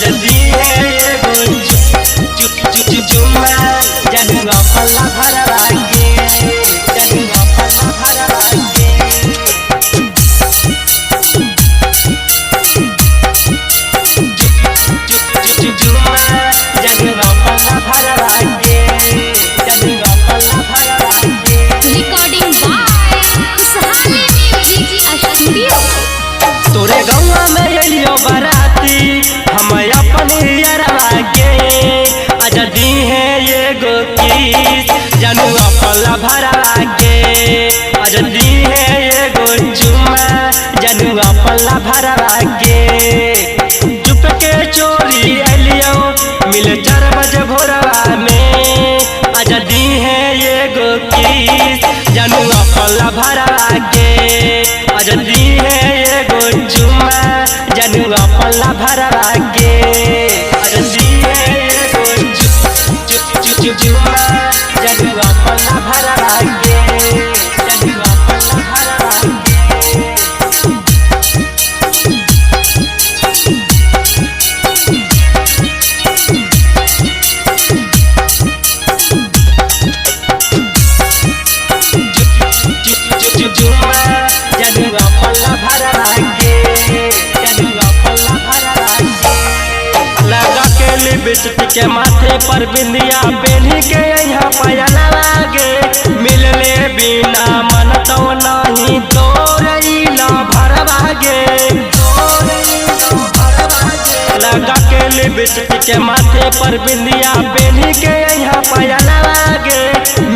जल्दी है ये चुम्मा जनुआ पल्ला भरवा के जनुआ पल्ला भरवा के चुम्मा जनुआ पल्ला भरवा के जनुआ पल्ला भरवा के। रिकॉर्डिंग बाय खुशहाली म्यूजिक स्टूडियो। तोरे गौवा में अलियो बराती हम अपन यारवा के अजदी है ये गो किस जनुआ पल्ला भरवा के अजदी है ये गो चुम्मा जनुआ पल्ला भरवा के। चुप के चोरी अलियो मिल 4 बजे भोरवा में अजदी है ये गो किस जनुआ पल्ला भरवा के अजदी है ये गो चुम्मा जनुआ पल्ला भरवा के अजदी है ये गो चुम्मा जनुआ पल्ला भरवा के जनुआ पल्ला भरवा के। चुम्मा जनुआ पल्ला भरवा के जनुआ पल्ला भरवा के। लगा के लिपस्टिक के माथे पर बिंदिया पहनी के यहाँ पाया लागे मिलले बिना मन तो नहीं तोरैला भरवा गे लगा के लिपस्टिक के माथे पर बिंदिया पहनी के यहाँ पाया लागे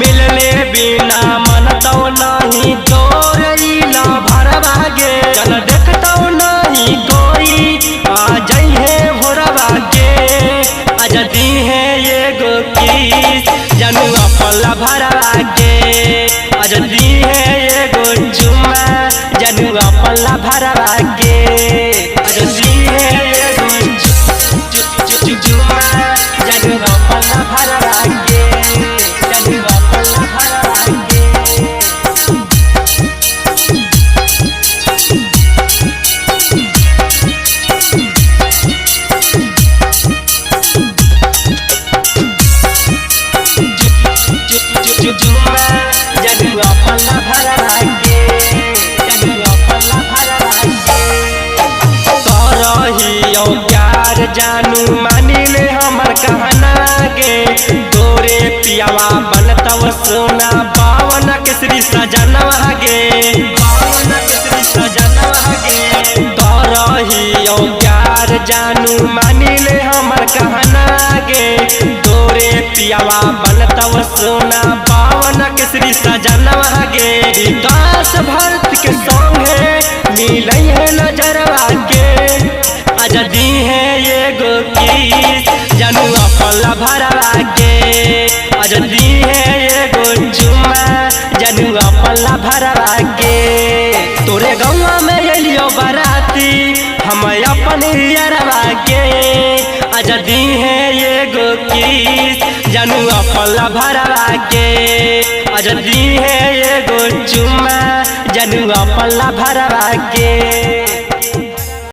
मिलले बिना मन तो नहीं तोरैला भरवा गे। चल देखता नहीं कोई आ जाइए भोरवा के अजदी है ये गो किस जनुआ पल्ला भरवा के अजदी है ये गो चुम्मा जनुआ पल्ला भरवा के अजदी है ये गो चुम्मा जनुआ पल्ला भरवा के जनुआ पल्ला भरवा के। चुम्मा जनुआ पल्ला भरवा के जनुआ पल्ला भरवा के। करहियो प्यार जानू मानिले हमर कहना गे तोरे पियावा बनतव सोना पावन केसरी सजनवा गे पावन केसरी सजनवा गे। करहियो प्यार जानू मानिले हमर कहना गे तोरे पियावा बनतव सोना पावन केसरी सजनवा गे। विकास भरत के संगे मिलै है नजरवा के अजदी है ये गो किस जनुआ पल्ला भरवा के अजदी है ये गो चुम्मा जनुआ पल्ला भरवा के। तोरे गौवा में अलियो बराती हम अपन यारवा के अजदी है ये गो किस जनुआ पल्ला भरवा के अजदी है ये गो चुम्मा जनुआ पल्ला भरवा के।